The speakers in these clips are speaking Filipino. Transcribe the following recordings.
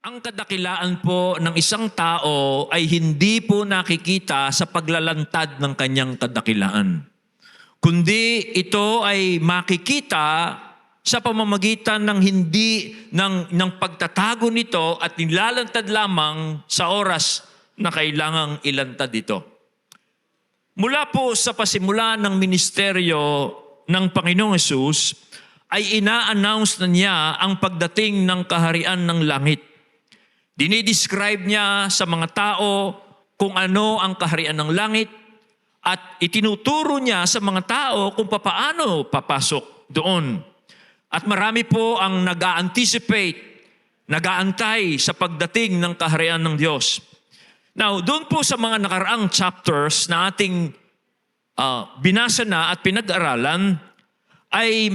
Ang kadakilaan po ng isang tao ay hindi po nakikita sa paglalantad ng kanyang kadakilaan. Kundi ito ay makikita sa pamamagitan ng ng pagtatago nito at nilalantad lamang sa oras na kailangang ilantad ito. Mula po sa pasimula ng ministeryo ng Panginoong Hesus, ay ina-announce na niya ang pagdating ng kaharian ng langit. Dinidescribe niya sa mga tao kung ano ang kaharian ng langit at itinuturo niya sa mga tao kung paano papasok doon. At marami po ang nag-a-anticipate, nag-aantay sa pagdating ng kaharian ng Diyos. Now, doon po sa mga nakaraang chapters na ating binasa na at pinag-aralan, ay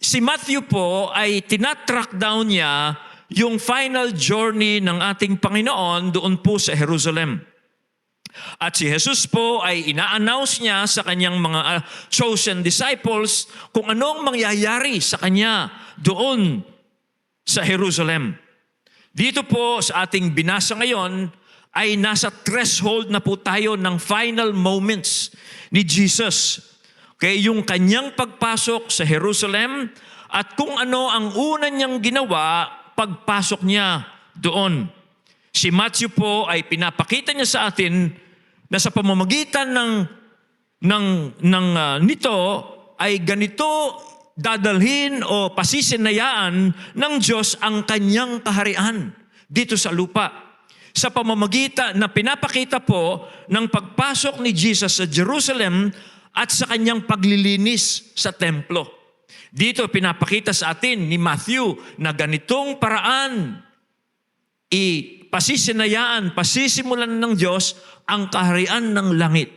si Matthew po ay tinatrack down niya yung final journey ng ating Panginoon doon po sa Jerusalem. At si Jesus po ay ina-announce niya sa kanyang mga chosen disciples kung anong mangyayari sa kanya doon sa Jerusalem. Dito po sa ating binasa ngayon ay nasa threshold na po tayo ng final moments ni Jesus. Okay, yung kanyang pagpasok sa Jerusalem at kung ano ang una niyang ginawa pagpasok niya doon. Si Matthew po ay pinapakita niya sa atin na sa pamamagitan nito ay ganito dadalhin o pasisinayaan ng Diyos ang kanyang kaharian dito sa lupa. Sa pamamagitan na pinapakita po ng pagpasok ni Jesus sa Jerusalem at sa kanyang paglilinis sa templo. Dito pinapakita sa atin ni Matthew na ganitong paraan pasisimulan ng Diyos ang kaharian ng langit.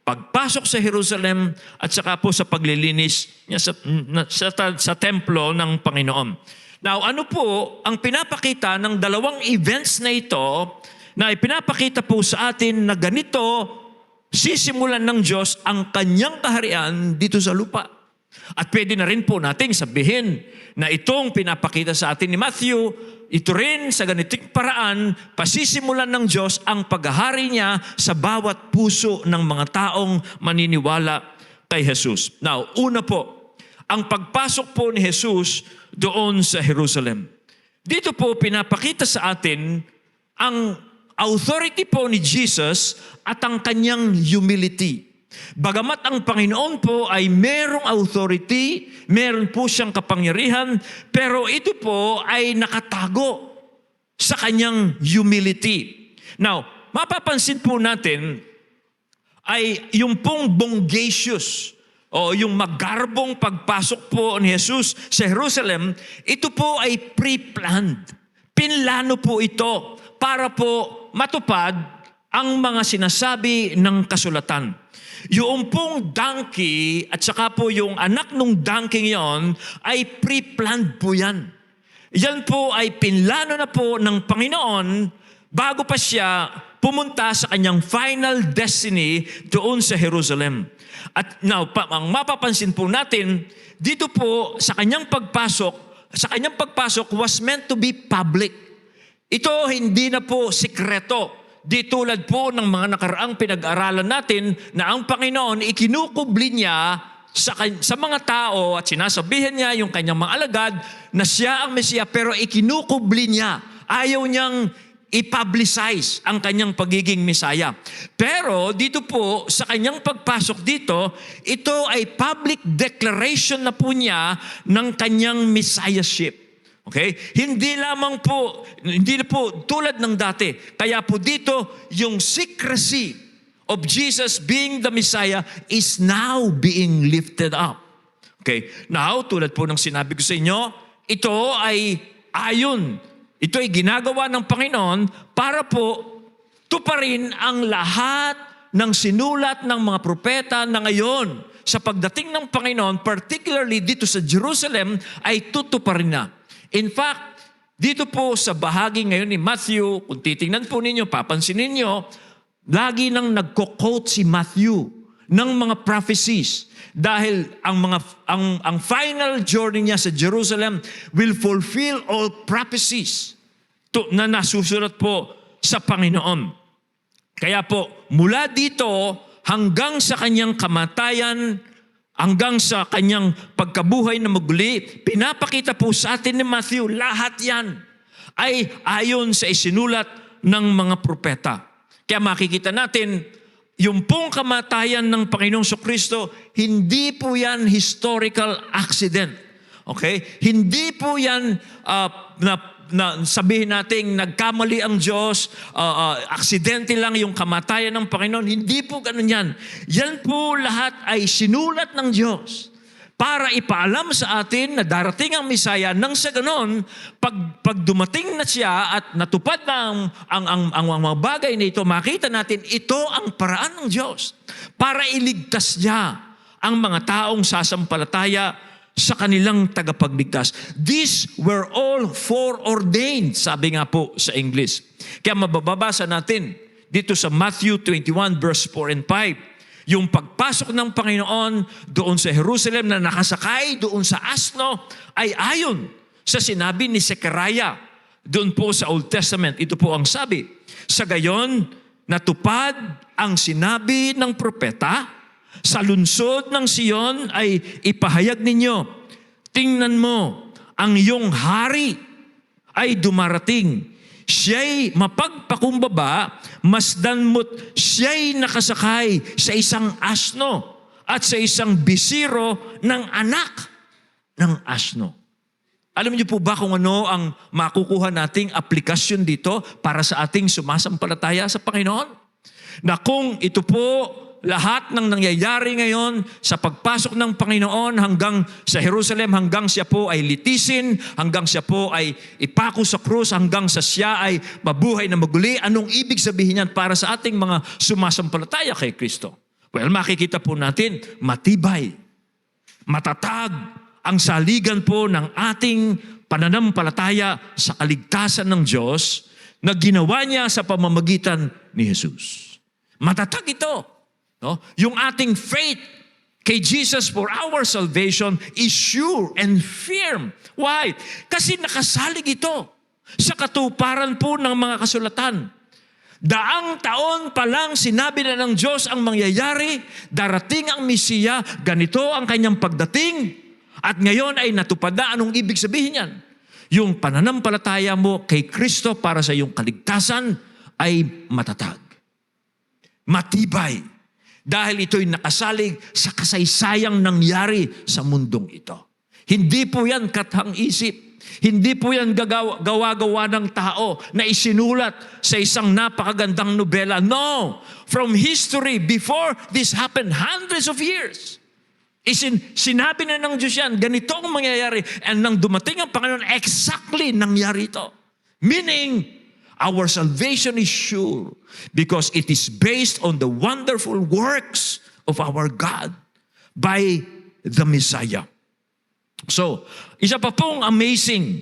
Pagpasok sa Jerusalem at saka po sa paglilinis niya sa templo ng Panginoon. Now, ano po ang pinapakita ng dalawang events na ito na ipinapakita po sa atin na ganito sisimulan ng Diyos ang kanyang kaharian dito sa lupa. At pwede na rin po nating sabihin na itong pinapakita sa atin ni Matthew, ito rin sa ganitong paraan, pasisimulan ng Diyos ang paghahari niya sa bawat puso ng mga taong maniniwala kay Jesus. Now, una po, ang pagpasok po ni Jesus doon sa Jerusalem. Dito po pinapakita sa atin ang authority po ni Jesus at ang kanyang humility. Bagamat ang Panginoon po ay merong authority, meron po siyang kapangyarihan, pero ito po ay nakatago sa kanyang humility. Now, mapapansin po natin ay yung pong bongacious o yung magarbong pagpasok po ni Jesus sa Jerusalem, ito po ay pre-planned. Pinlano po ito para po matupad ang mga sinasabi ng kasulatan. Yung pong donkey at saka po yung anak ng donkey yon ay pre-planned po yan. Yan po ay pinlano na po ng Panginoon bago pa siya pumunta sa kanyang final destiny doon sa Jerusalem. At now, ang mapapansin po natin, dito po sa kanyang pagpasok was meant to be public. Ito hindi na po sikreto. Di tulad po ng mga nakaraang pinag-aralan natin na ang Panginoon ikinukubli niya sa mga tao at sinasabihan niya yung kanyang mga alagad na siya ang Mesiya pero ikinukubli niya. Ayaw niyang i-publicize ang kanyang pagiging Mesaya. Pero dito po sa kanyang pagpasok dito, ito ay public declaration na po niya ng kanyang Messiahship. Okay? Hindi na po tulad ng dati. Kaya po dito, yung secrecy of Jesus being the Messiah is now being lifted up. Okay? Now, tulad po ng sinabi ko sa inyo, ito ay ito ay ginagawa ng Panginoon para po tuparin ang lahat ng sinulat ng mga propeta na ngayon sa pagdating ng Panginoon, particularly dito sa Jerusalem, ay tutuparin na. In fact, dito po sa bahagi ngayon ni Matthew, kung titingnan po ninyo, papansin ninyo, lagi nang nagko-quote si Matthew ng mga prophecies dahil ang final journey niya sa Jerusalem will fulfill all prophecies na nasusulat po sa Panginoon. Kaya po, mula dito hanggang sa kanyang kamatayan, hanggang sa kanyang pagkabuhay na muli, pinapakita po sa atin ni Matthew, lahat yan ay ayon sa isinulat ng mga propeta. Kaya makikita natin, yung pong kamatayan ng Panginoong Kristo, hindi po yan historical accident. Okay? Hindi po yan na sabihin natin nagkamali ang Diyos, aksidente lang yung kamatayan ng Panginoon. Hindi po ganun yan. Yan po lahat ay sinulat ng Diyos para ipaalam sa atin na darating ang Misaya nang sa ganon, pag dumating na siya at natupad na ang mga bagay na ito, makita natin ito ang paraan ng Diyos para iligtas niya ang mga taong sasampalataya sa kanilang tagapagligtas. These were all foreordained, sabi nga po sa English. Kaya mababasa natin dito sa Matthew 21 verse 4 and 5, yung pagpasok ng Panginoon doon sa Jerusalem na nakasakay doon sa asno ay ayon sa sinabi ni Zechariah doon po sa Old Testament. Ito po ang sabi, sa gayon natupad ang sinabi ng propeta, sa lungsod ng Sion ay ipahayag ninyo, tingnan mo, ang iyong hari ay dumarating. Siya'y mapagpakumbaba, masdan mo't siya'y nakasakay sa isang asno at sa isang bisiro ng anak ng asno. Alam niyo po ba kung ano ang makukuha nating aplikasyon dito para sa ating sumasampalataya sa Panginoon? Na kung ito po lahat ng nangyayari ngayon sa pagpasok ng Panginoon hanggang sa Jerusalem, hanggang siya po ay litisin, hanggang siya po ay ipako sa krus, hanggang sa siya ay mabuhay na maguli, anong ibig sabihin yan para sa ating mga sumasampalataya kay Kristo? Well, makikita po natin, matibay, matatag ang saligan po ng ating pananampalataya sa kaligtasan ng Diyos na ginawa niya sa pamamagitan ni Jesus. Matatag ito. No? Yung ating faith kay Jesus for our salvation is sure and firm. Why? Kasi nakasalig ito sa katuparan po ng mga kasulatan. Daang taon pa lang sinabi na ng Diyos ang mangyayari, darating ang Mesiya, ganito ang kanyang pagdating, at ngayon ay natupad na. Anong ibig sabihin yan? Yung pananampalataya mo kay Kristo para sa iyong kaligtasan ay matatag, matibay, dahil ito'y nakasalig sa kasaysayang nangyari sa mundong ito. Hindi po yan kathang-isip. Hindi po yan gawa-gawa ng tao na isinulat sa isang napakagandang nobela. No! From history, before this happened, hundreds of years, sinabi na ng Diyos yan, ganito ang mangyayari. And nang dumating ang Panginoon, exactly nangyari ito. Meaning, our salvation is sure because it is based on the wonderful works of our God by the Messiah. So, isa pa pong amazing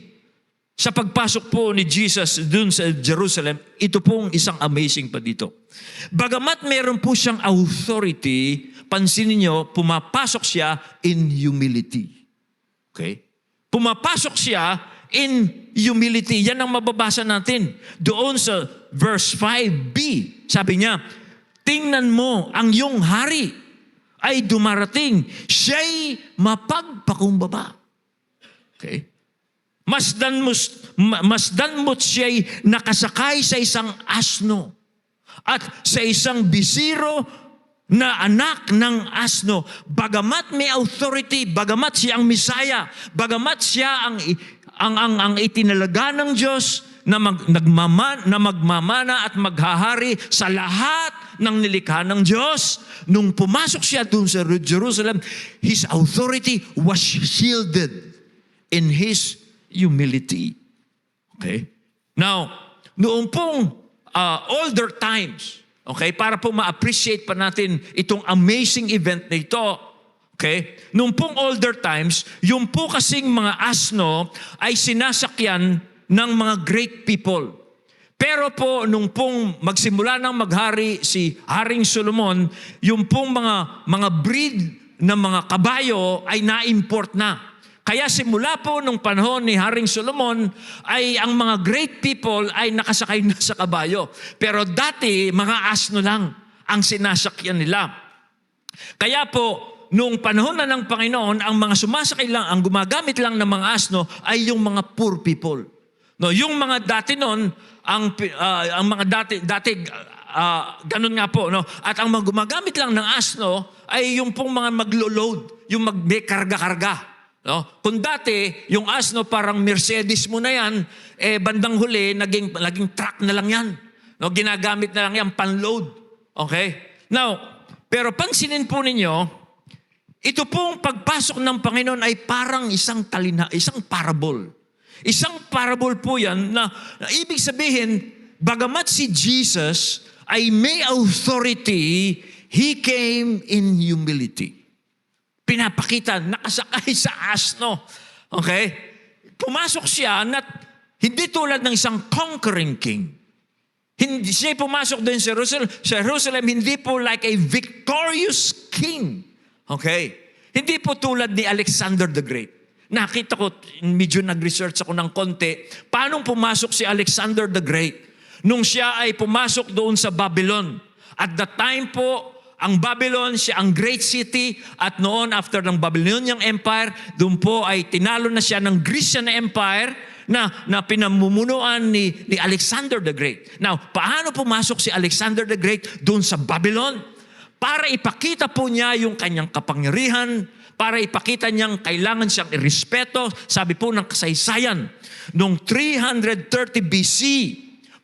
sa pagpasok po ni Jesus dun sa Jerusalem, ito pong isang amazing pa dito. Bagamat meron po siyang authority, pansinin niyo, pumapasok siya in humility. Okay? Pumapasok siya in humility. Yan ang mababasa natin. Doon sa verse 5b, sabi niya, tingnan mo, ang iyong hari ay dumarating. Siya'y mapagpakumbaba. Okay? Masdan mo't siya'y nakasakay sa isang asno at sa isang bisiro na anak ng asno. Bagamat may authority, bagamat siya ang Misaya, bagamat siya ang itinalaga ng Diyos na magmamana at maghahari sa lahat ng nilikha ng Diyos, nung pumasok siya dun sa Jerusalem, his authority was shielded in his humility. Okay? Now, noong pong older times, okay, para po ma-appreciate pa natin itong amazing event na ito, okay, noong pong older times, yung po kasing mga asno ay sinasakyan ng mga great people. Pero po, nung pong magsimula ng maghari si Haring Solomon, yung pong mga breed ng mga kabayo ay na-import na. Kaya simula po nung panahon ni Haring Solomon, ay ang mga great people ay nakasakay na sa kabayo. Pero dati, mga asno lang ang sinasakyan nila. Kaya po, nung panahon na ng Panginoon, ang mga sumasakay lang, ang gumagamit lang ng mga asno ay yung mga poor people. No, yung mga dati noon, ang mga dati ganun nga po, no. At ang mga gumagamit lang ng asno ay yung pong mga maglo-load, yung may karga-karga. No? Kung dati, yung asno parang Mercedes mo na yan, bandang huli, naging truck na lang yan. No? Ginagamit na lang yan, pan-load. Okay? Now, pero pansinin po ninyo, ito pong pagpasok ng Panginoon ay parang isang parable. Isang parable po yan na ibig sabihin, bagamat si Jesus ay may authority, He came in humility. Pinapakita, nakasakay sa asno. Okay? Pumasok siya na hindi tulad ng isang conquering king. Hindi siya pumasok din sa Jerusalem, hindi po like a victorious king. Okay? Hindi po tulad ni Alexander the Great. Nakita ko, medyo nag-research ako ng konti, paano pumasok si Alexander the Great nung siya ay pumasok doon sa Babylon. At that time po, ang Babylon, siya ang great city, at noon after ng Babylonian Empire, doon po ay tinalo na siya ng Grecian Empire na pinamumunuan ni Alexander the Great. Now, paano pumasok si Alexander the Great doon sa Babylon? Para ipakita po niya yung kanyang kapangyarihan, para ipakita niyang kailangan siyang irespeto. Sabi po ng kasaysayan, noong 330 BC,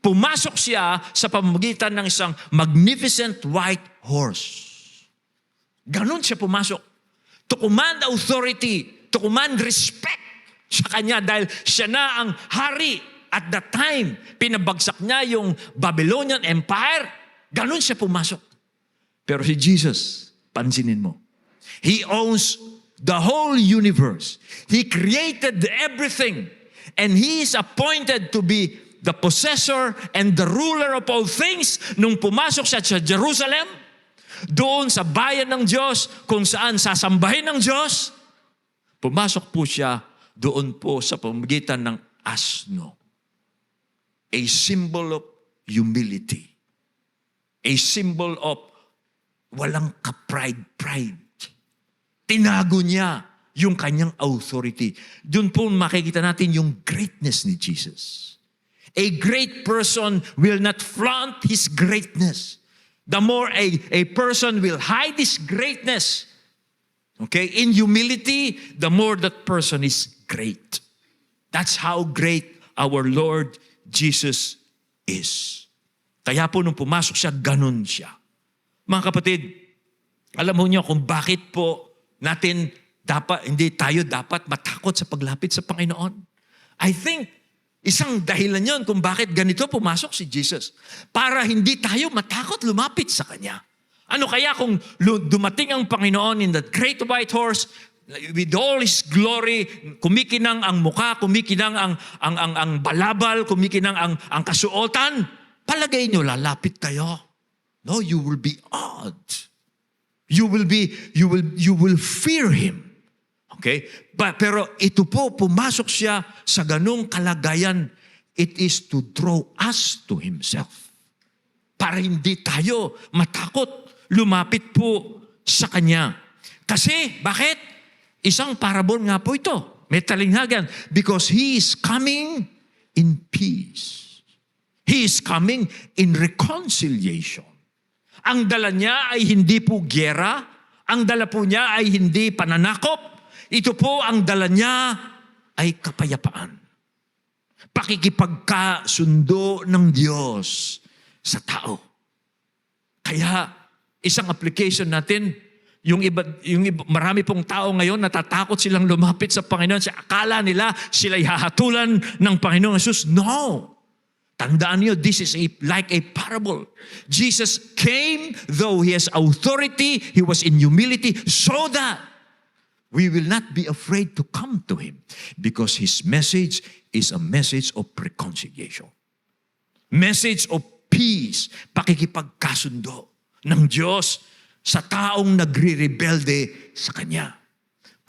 pumasok siya sa pamamagitan ng isang magnificent white horse. Ganon siya pumasok. To command authority, to command respect sa kanya dahil siya na ang hari. At that time, pinabagsak niya yung Babylonian Empire. Ganon siya pumasok. Pero si Jesus, pansinin mo, He owns the whole universe. He created everything. And He is appointed to be the possessor and the ruler of all things. Nung pumasok siya sa Jerusalem, doon sa bayan ng Diyos, kung saan sasambahin ng Diyos, pumasok po siya doon po sa pamamagitan ng asno. A symbol of humility. A symbol of walang ka-pride. Tinago niya yung kanyang authority. Doon po makikita natin yung greatness ni Jesus. A great person will not flaunt his greatness. The more a person will hide his greatness, okay, in humility, the more that person is great. That's how great our Lord Jesus is. Kaya po nung pumasok siya, ganun siya. Mga kapatid, alam mo niyo kung bakit po hindi tayo dapat matakot sa paglapit sa Panginoon? I think, isang dahilan yon kung bakit ganito pumasok si Jesus. Para hindi tayo matakot lumapit sa Kanya. Ano kaya kung dumating ang Panginoon in that great white horse, with all His glory, kumikinang ang mukha, kumikinang ang balabal, kumikinang ang kasuotan, palagay nyo, lalapit kayo. No, you will be awed. You will fear Him. Okay? Pero ito po, pumasok siya sa ganung kalagayan. It is to draw us to Himself. Para hindi tayo matakot lumapit po sa Kanya. Kasi, bakit? Isang parable nga po ito. May talinghagan. Because He is coming in peace. He is coming in reconciliation. Ang dala niya ay hindi po giyera. Ang dala po niya ay hindi pananakop. Ito po ang dala niya ay kapayapaan. Pakikipagkasundo ng Diyos sa tao. Kaya isang application natin, yung iba, marami pong tao ngayon natatakot silang lumapit sa Panginoon. Akala nila sila'y hahatulan ng Panginoong Jesus. No! Tandaan niyo, this is like a parable. Jesus came, though He has authority, He was in humility, so that we will not be afraid to come to Him. Because His message is a message of reconciliation. Message of peace, pakikipagkasundo ng Diyos sa taong nagre-rebelde sa Kanya.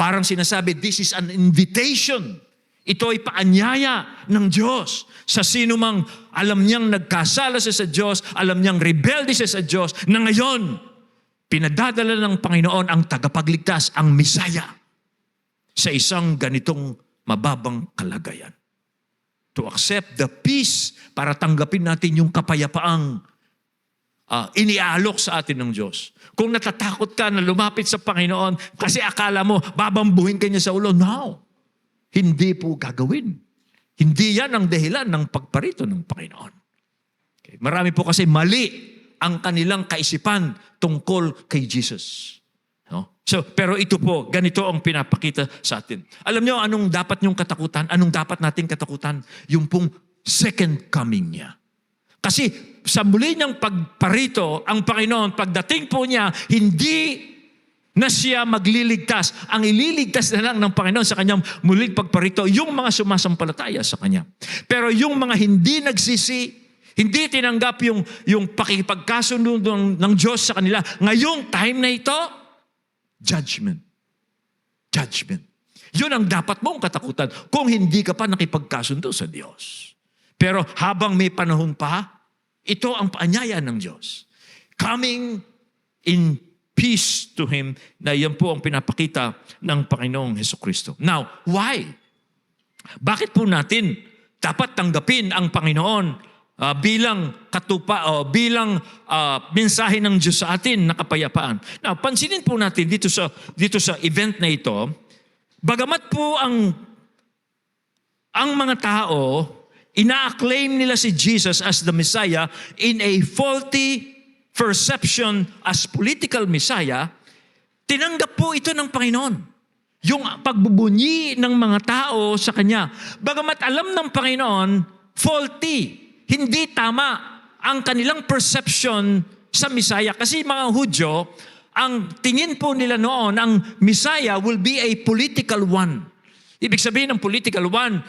Parang sinasabi, this is an invitation. Ito ay paanyaya ng Diyos sa sino mang alam niyang nagkasala siya sa Diyos, alam niyang rebelde siya sa Diyos, na ngayon, pinadadala ng Panginoon ang tagapagligtas, ang Misaya, sa isang ganitong mababang kalagayan. To accept the peace para tanggapin natin yung kapayapaang iniaalok sa atin ng Diyos. Kung natatakot ka na lumapit sa Panginoon kasi akala mo babambuhin ka niya sa ulo, no. Hindi po gagawin. Hindi yan ang dahilan ng pagparito ng Panginoon. Okay. Marami po kasi mali ang kanilang kaisipan tungkol kay Jesus. No? So, pero ito po, ganito ang pinapakita sa atin. Alam niyo, anong dapat niyong katakutan? Anong dapat nating katakutan? Yung pong second coming niya. Kasi sa muli niyang pagparito, ang Panginoon, pagdating po niya, hindi na siya magliligtas. Ang ililigtas na lang ng Panginoon sa kanyang muling pagparito, yung mga sumasampalataya sa kanya. Pero yung mga hindi nagsisi, hindi tinanggap yung pakikipagkasundo ng Diyos sa kanila, ngayong time na ito, judgment. Judgment. Yun ang dapat mong katakutan kung hindi ka pa nakipagkasundo sa Diyos. Pero habang may panahon pa, ito ang paanyaya ng Diyos. Coming in peace to Him, na yan po ang pinapakita ng Panginoong Hesukristo. Now, why? Bakit po natin dapat tanggapin ang Panginoon bilang bilang mensahe ng Diyos sa atin na kapayapaan? Now, pansinin po natin dito sa event na ito, bagamat po ang mga tao, ina-acclaim nila si Jesus as the Messiah in a faulty perception as political Messiah, tinanggap po ito ng Panginoon. Yung pagbubunyi ng mga tao sa Kanya. Bagamat alam ng Panginoon, faulty, hindi tama ang kanilang perception sa Messiah. Kasi mga Hudyo, ang tingin po nila noon, ang Messiah will be a political one. Ibig sabihin ng political one,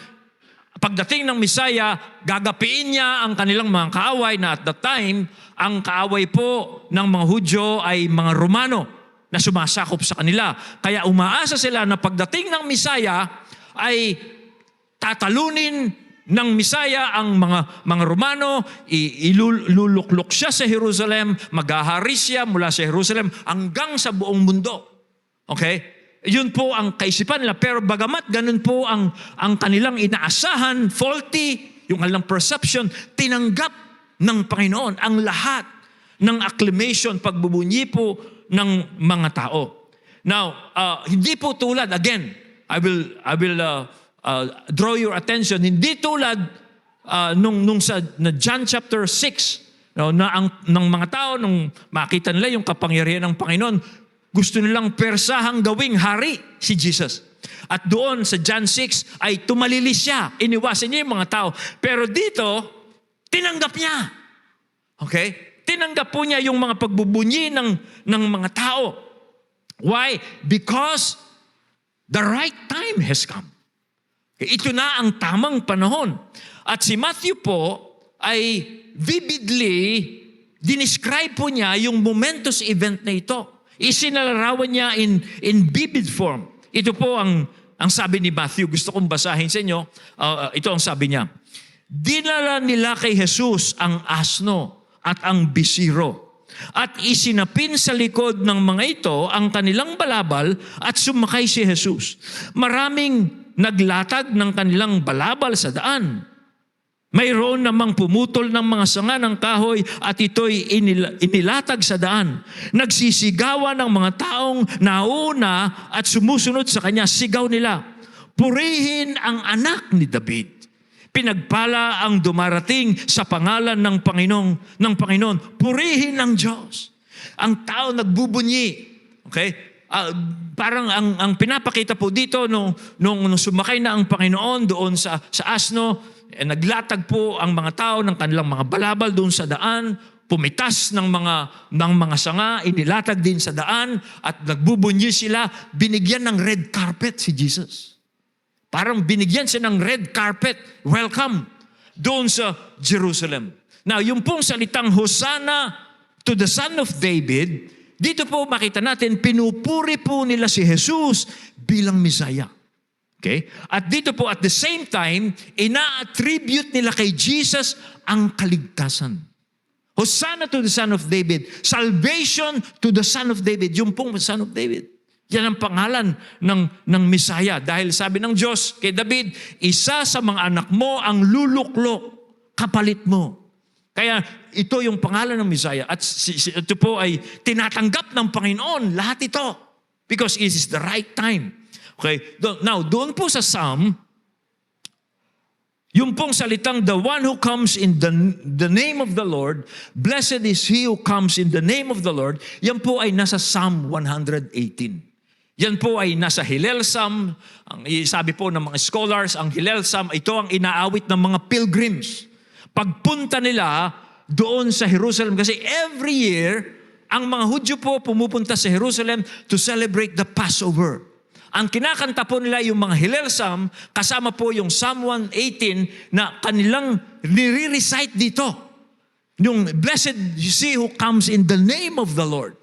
pagdating ng Messiah, gagapiin niya ang kanilang mga kaaway na at that time, ang kaaway po ng mga Hudyo ay mga Romano na sumasakop sa kanila. Kaya umaasa sila na pagdating ng Messiah ay tatalunin ng Messiah ang mga Romano, iluluklok siya sa Jerusalem, maghahari siya mula sa Jerusalem hanggang sa buong mundo. Okay? Yun po ang kaisipan nila. Pero bagamat ganun po ang kanilang inaasahan, faulty, yung kanilang perception, tinanggap ng Panginoon ang lahat ng acclamation, pagbubunyi po ng mga tao. Now, hindi po tulad, again, I will draw your attention, hindi tulad nung sa John chapter 6, ng mga tao, nung makita nila yung kapangyarihan ng Panginoon, gusto nilang persahang gawing hari si Jesus. At doon sa John 6 ay tumalilis siya. Iniwasan niya yung mga tao. Pero dito, tinanggap niya. Okay? Tinanggap po niya yung mga pagbubunyi ng mga tao. Why? Because the right time has come. Okay? Ito na ang tamang panahon. At si Matthew po ay vividly dinescribe po niya yung momentous event na ito. Isinalarawan niya in vivid form. Ito po ang sabi ni Matthew. Gusto kong basahin sa inyo. Ito ang sabi niya. Dinala nila kay Jesus ang asno at ang bisiro. At isinapin sa likod ng mga ito ang kanilang balabal at sumakay si Jesus. Maraming naglatag ng kanilang balabal sa daan. Mayroon namang pumutol ng mga sanga ng kahoy at ito'y inilatag sa daan. Nagsisigawan ng mga taong nauna at sumusunod sa kanya. Sigaw nila, purihin ang anak ni David. Pinagpala ang dumarating sa pangalan ng Panginoon. Purihin ang Diyos. Ang tao nagbubunyi. Okay? Parang ang pinapakita po dito nung sumakay na ang Panginoon doon sa asno, naglatag po ang mga tao ng kanilang mga balabal doon sa daan, pumitas ng mga sanga, inilatag din sa daan, at nagbubunyi sila, binigyan ng red carpet si Jesus. Parang binigyan siya ng red carpet, welcome, doon sa Jerusalem. Now, yung pong salitang Hosanna to the Son of David, Dito po makita natin, pinupuri po nila si Jesus bilang Messiah. Okay? At dito po at the same time, ina-attribute nila kay Jesus ang kaligtasan. Hosanna to the Son of David. Salvation to the Son of David. Yung pong Son of David. Yan ang pangalan ng Messiah. Dahil sabi ng Diyos kay David, isa sa mga anak mo ang luluklok, kapalit mo. Kaya ito yung pangalan ng Messiah. At ito po ay tinatanggap ng Panginoon. Lahat ito. Because it is the right time. Okay? Now, doon po sa Psalm, yung pong salitang, the one who comes in the name of the Lord, blessed is he who comes in the name of the Lord, yan po ay nasa Psalm 118. Yan po ay nasa Hillel Psalm. Sabi po ng mga scholars, ang Hillel Psalm, ito ang inaawit ng mga pilgrims. Pagpunta nila doon sa Jerusalem, kasi every year, ang mga Hudyo po pumupunta sa Jerusalem to celebrate the Passover. Ang kinakanta po nila yung mga Hillel Psalm, kasama po yung Psalm 118 na kanilang nire-recite dito. Yung blessed is he who comes in the name of the Lord.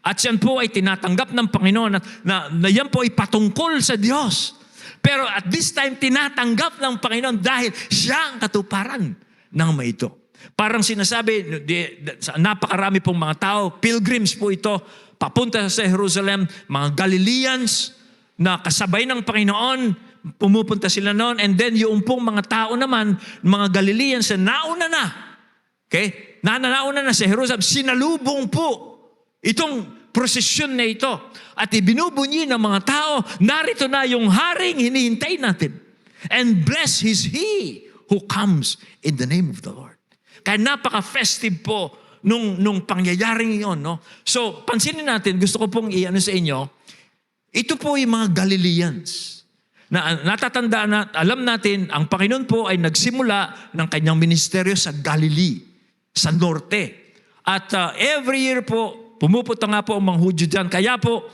At yan po ay tinatanggap ng Panginoon na yan po ay patungkol sa Diyos. Pero at this time, tinatanggap ng Panginoon dahil siya ang katuparan ng mga ito. Parang sinasabi, napakarami pong mga tao, pilgrims po ito, papunta sa Jerusalem, mga Galileans, na kasabay ng Panginoon, pumupunta sila noon, and then yung pong mga tao naman, mga Galileans na nauna na, okay? Nauna na sa Jerusalem, sinalubong po itong prosesyon na ito. At ibinubunyi ng mga tao, narito na yung haring hinihintay natin. And blessed is he who comes in the name of the Lord. Kaya napaka-festive po nung pangyayaring iyon. No? So, pansinin natin, gusto ko pong i-ano sa inyo, ito po yung mga Galileans. Na natatandaan na, alam natin, ang Panginoon po ay nagsimula ng kanyang ministeryo sa Galilee, sa norte. At every year po, pumupunta nga po ang mga Hudyo dyan. Kaya po,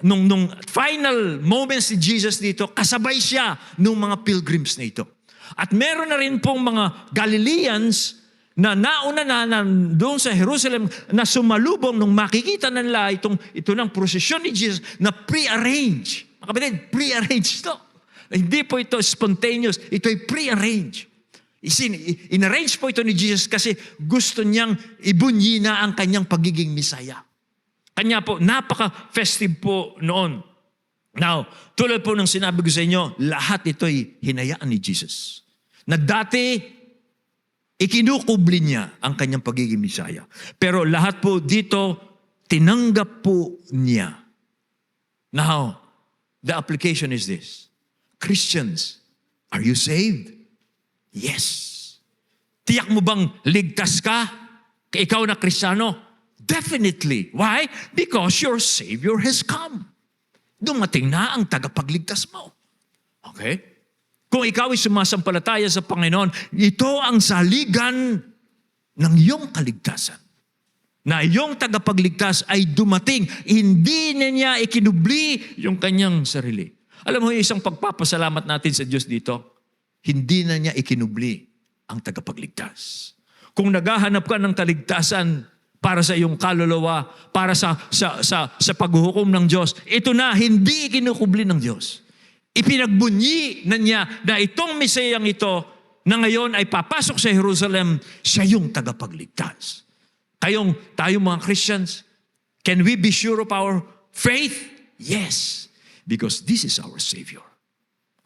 nung final moments ni Jesus dito, kasabay siya nung mga pilgrims na ito. At meron na rin pong mga Galileans na nauna na doon sa Jerusalem na sumalubong nung makikita na nila ito ng prosesyon ni Jesus na pre-arrange. Mga kapatid, pre-arrange ito. Hindi po ito spontaneous. Ito ay pre-arrange. In-arrange po ito ni Jesus kasi gusto niyang ibunyi na ang kanyang pagiging Misaya. Kanya po, napaka-festive po noon. Now, tulad po ng sinabi ko sa inyo, lahat ito ay hinayaan ni Jesus. Na dati, ikinukubli niya ang kanyang pagiging Misaya. Pero lahat po dito, tinanggap po niya. Now, the application is this. Christians, are you saved? Yes. Tiyak mo bang ligtas ka? Ikaw na Kristiyano? Definitely. Why? Because your Savior has come. Dumating na ang tagapagligtas mo. Okay? Kung ikaw ay sumasampalataya sa Panginoon, ito ang saligan ng iyong kaligtasan. Na iyong tagapagligtas ay dumating, hindi na niya ikinubli yung kanyang sarili. Alam mo yung isang pagpapasalamat natin sa Diyos dito, hindi na niya ikinubli ang tagapagligtas. Kung naghahanap ka ng kaligtasan para sa iyong kaluluwa, para sa paghuhukom ng Diyos, ito na, hindi ikinukubli ng Diyos. Ipinagbunyi na niya na itong Mesiyang ito na ngayon ay papasok sa Jerusalem, siya yung tagapagligtas. Tayong mga Christians, can we be sure of our faith? Yes, because this is our Savior.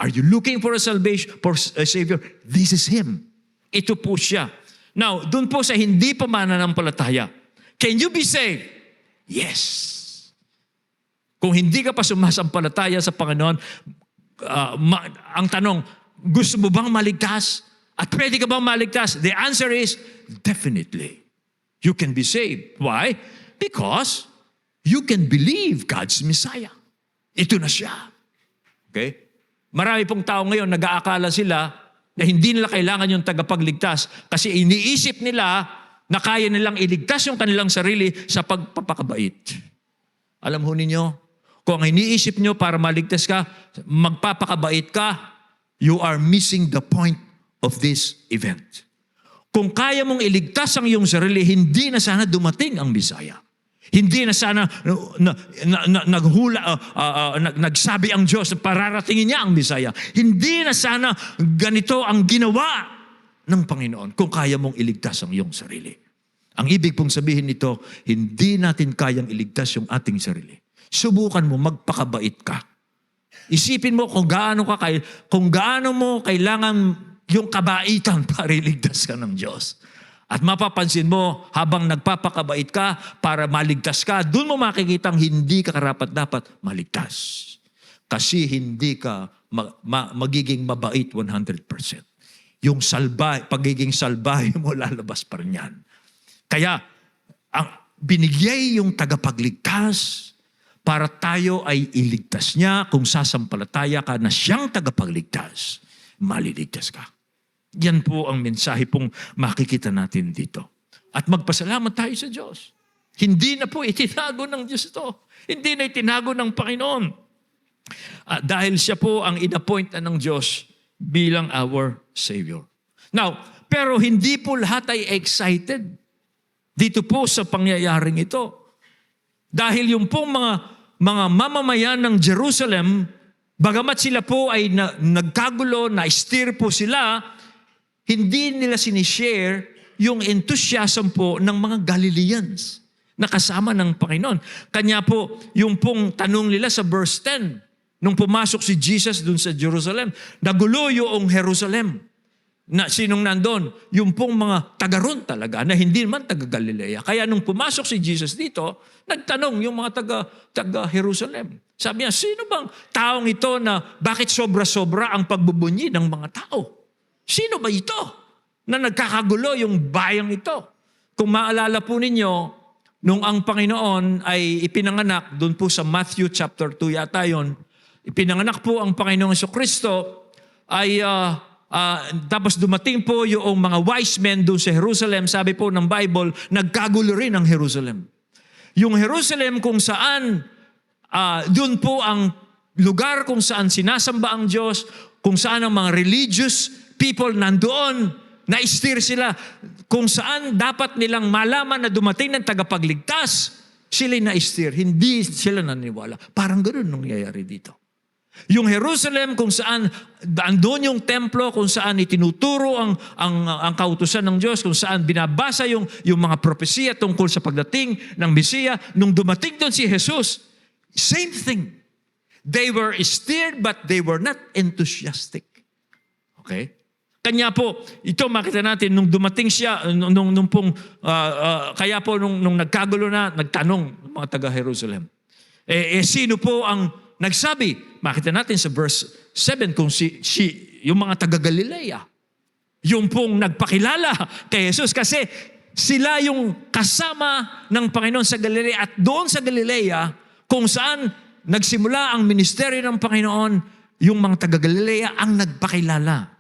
Are you looking for a salvation, for a Savior? This is Him. Ito po siya. Now, dun po sa hindi pa mananampalataya, can you be saved? Yes. Kung hindi ka pa sumasampalataya sa Panginoon, ang tanong, gusto mo bang maligtas? At pwede ka bang maligtas? The answer is, definitely. You can be saved. Why? Because you can believe God's Messiah. Ito na siya. Okay? Marami pong tao ngayon, nag-aakala sila na hindi nila kailangan yung tagapagligtas kasi iniisip nila na kaya nilang iligtas yung kanilang sarili sa pagpapakabait. Alam ho ninyo, kung ang iniisip nyo para maligtas ka, magpapakabait ka, you are missing the point of this event. Kung kaya mong iligtas ang iyong sarili, hindi na sana dumating ang Bisaya. Hindi na sana nagsabi ang Diyos na pararatingin niya ang Bisaya. Hindi na sana ganito ang ginawa ng Panginoon kung kaya mong iligtas ang iyong sarili. Ang ibig pong sabihin nito, hindi natin kayang iligtas yung ating sarili. Subukan mo, magpakabait ka. Isipin mo kung gaano mo kailangan yung kabaitan para iligtas ka ng Diyos. At mapapansin mo, habang nagpapakabait ka para maligtas ka, doon mo makikitang hindi ka karapat-dapat maligtas. Kasi hindi ka magiging mabait 100%. Yung pagiging salbahe mo, lalabas pa rin yan. Kaya, binigay yung tagapagligtas para tayo ay iligtas niya. Kung sasampalataya ka na siyang tagapagligtas, maliligtas ka. Yan po ang mensahe pong makikita natin dito. At magpasalamat tayo sa Diyos. Hindi na po itinago ng Diyos ito. Hindi na itinago ng Panginoon. Dahil siya po ang inappoint ng Diyos bilang our Savior. Now, pero hindi po lahat ay excited dito po sa pangyayaring ito. Dahil yung pong mga mamamayan ng Jerusalem, bagamat sila po ay nagkagulo, na-stir po sila, hindi nila sinishare yung enthusiasm po ng mga Galileans na kasama ng Panginoon. Kanya po, yung pong tanong nila sa verse 10, nung pumasok si Jesus dun sa Jerusalem, nagulo yung Jerusalem. Na sinong nandun? Yung pong mga taga-ron talaga na hindi naman taga-Galilea. Kaya nung pumasok si Jesus dito, nagtanong yung mga taga-Jerusalem. Sabi niya, sino bang taong ito na bakit sobra-sobra ang pagbubunyi ng mga tao? Sino ba ito na nagkakagulo yung bayang ito? Kung maalala po ninyo, nung ang Panginoon ay ipinanganak, doon po sa Matthew chapter 2 yata yun, ipinanganak po ang Panginoong Jesucristo ay tapos dumating po yung mga wise men doon sa Jerusalem, sabi po ng Bible, nagkagulo rin ang Jerusalem. Yung Jerusalem kung saan, doon po ang lugar kung saan sinasamba ang Diyos, kung saan ang mga religious people nandoon, na-stir sila, kung saan dapat nilang malaman na dumating ng tagapagligtas, sila'y na-stir, hindi sila naniniwala. Parang ganoon nangyayari dito. Yung Jerusalem kung saan andun yung templo, kung saan itinuturo ang kautusan ng Diyos, kung saan binabasa yung mga propesiya tungkol sa pagdating ng Mesiya, nung dumating doon si Jesus, same thing. They were stirred but they were not enthusiastic. Okay? Kanya po, ito makita natin, nung dumating siya, kaya po nung nagkagulo na, nagtanong mga taga-Jerusalem. Sino po ang nagsabi? Makita natin sa verse 7 kung yung mga taga-Galilea, yung pong nagpakilala kay Jesus kasi sila yung kasama ng Panginoon sa Galilea at doon sa Galilea kung saan nagsimula ang ministeryo ng Panginoon, yung mga taga-Galilea ang nagpakilala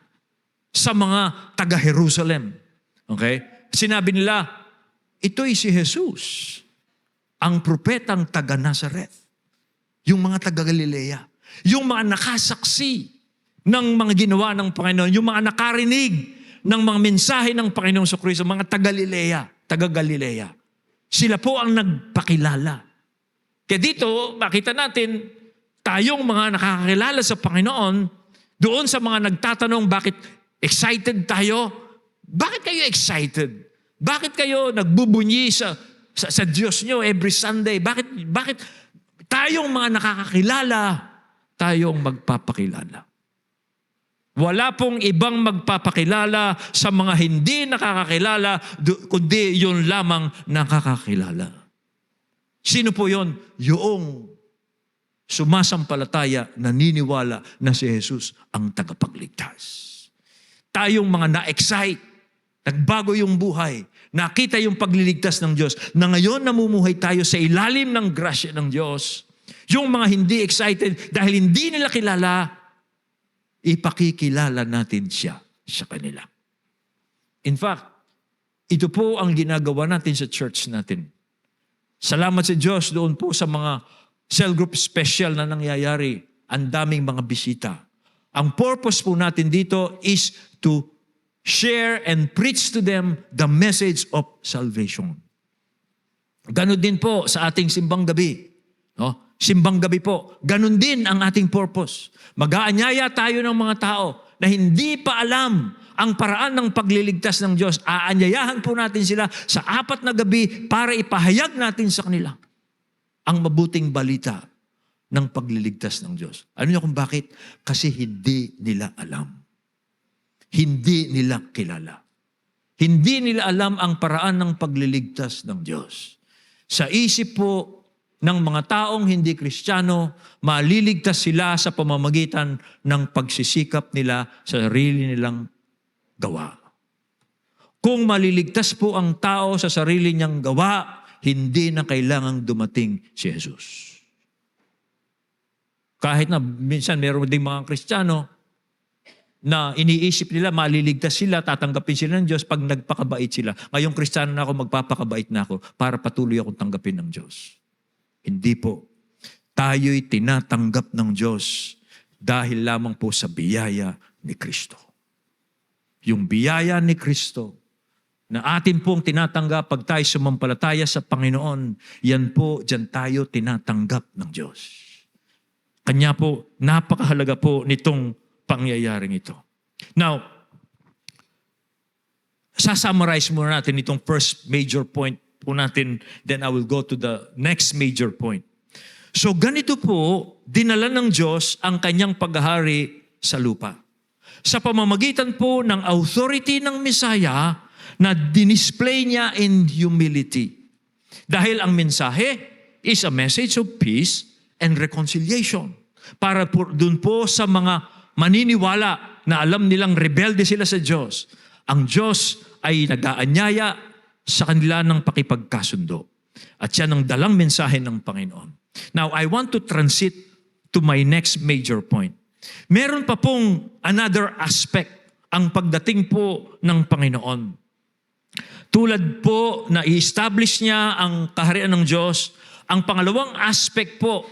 sa mga taga-Jerusalem. Okay? Sinabi nila, ito'y si Jesus, ang propetang taga-Nazareth. Yung mga taga-Galilea. Yung mga nakasaksi ng mga ginawa ng Panginoon. Yung mga nakarinig ng mga mensahe ng Panginoong Jesucristo. Mga taga-Galilea. Sila po ang nagpakilala. Kaya dito, makita natin, tayong mga nakakakilala sa Panginoon, doon sa mga nagtatanong, bakit excited tayo? Bakit kayo excited? Bakit kayo nagbubunyi sa Diyos nyo every Sunday? Bakit tayong mga nakakakilala, tayong magpapakilala? Wala pong ibang magpapakilala sa mga hindi nakakakilala, kundi yun lamang nakakakilala. Sino po yun? Yung sumasampalataya, naniniwala na si Jesus ang tagapagligtas. Tayong mga na-excite, nagbago yung buhay, nakita yung pagliligtas ng Diyos, na ngayon namumuhay tayo sa ilalim ng grasya ng Diyos. Yung mga hindi excited dahil hindi nila kilala, ipakikilala natin siya sa kanila. In fact, ito po ang ginagawa natin sa church natin. Salamat sa Diyos doon po sa mga cell group special na nangyayari. Ang daming mga bisita. Ang purpose po natin dito is to share and preach to them the message of salvation. Ganon din po sa ating simbang gabi. No? Simbang gabi po, ganon din ang ating purpose. Mag-aanyaya tayo ng mga tao na hindi pa alam ang paraan ng pagliligtas ng Diyos. Aanyayahan po natin sila sa 4 na gabi para ipahayag natin sa kanila ang mabuting balita ng pagliligtas ng Diyos. Ano niyo kung bakit? Kasi hindi nila alam. Hindi nila kilala. Hindi nila alam ang paraan ng pagliligtas ng Diyos. Sa isip po ng mga taong hindi Kristiyano, maliligtas sila sa pamamagitan ng pagsisikap nila sa sarili nilang gawa. Kung maliligtas po ang tao sa sarili niyang gawa, hindi na kailangang dumating si Jesus. Kahit na minsan meron ding mga Kristiyano na iniisip nila, maliligtas sila, tatanggapin sila ng Diyos pag nagpakabait sila. Ngayong Kristiyano na ako, magpapakabait na ako para patuloy akong tanggapin ng Diyos. Hindi po. Tayo'y tinatanggap ng Diyos dahil lamang po sa biyaya ni Kristo. Yung biyaya ni Kristo na atin pong tinatanggap pag tayo sumampalataya sa Panginoon, yan po, dyan tayo tinatanggap ng Diyos. Kanya po, napakahalaga po nitong pangyayaring ito. Now, sasummarize muna natin itong first major point po natin, then I will go to the next major point. So ganito po, dinala ng Diyos ang kanyang paghahari sa lupa. Sa pamamagitan po ng authority ng Messiah na dinisplay niya in humility. Dahil ang mensahe is a message of peace and reconciliation. Para po, dun po sa mga maniniwala na alam nilang rebelde sila sa Diyos, ang Diyos ay nag-aanyaya sa kanila ng pakipagkasundo. At yan ang dalang mensahe ng Panginoon. Now, I want to transit to my next major point. Meron pa pong another aspect ang pagdating po ng Panginoon. Tulad po na i-establish niya ang kaharian ng Diyos, ang pangalawang aspect po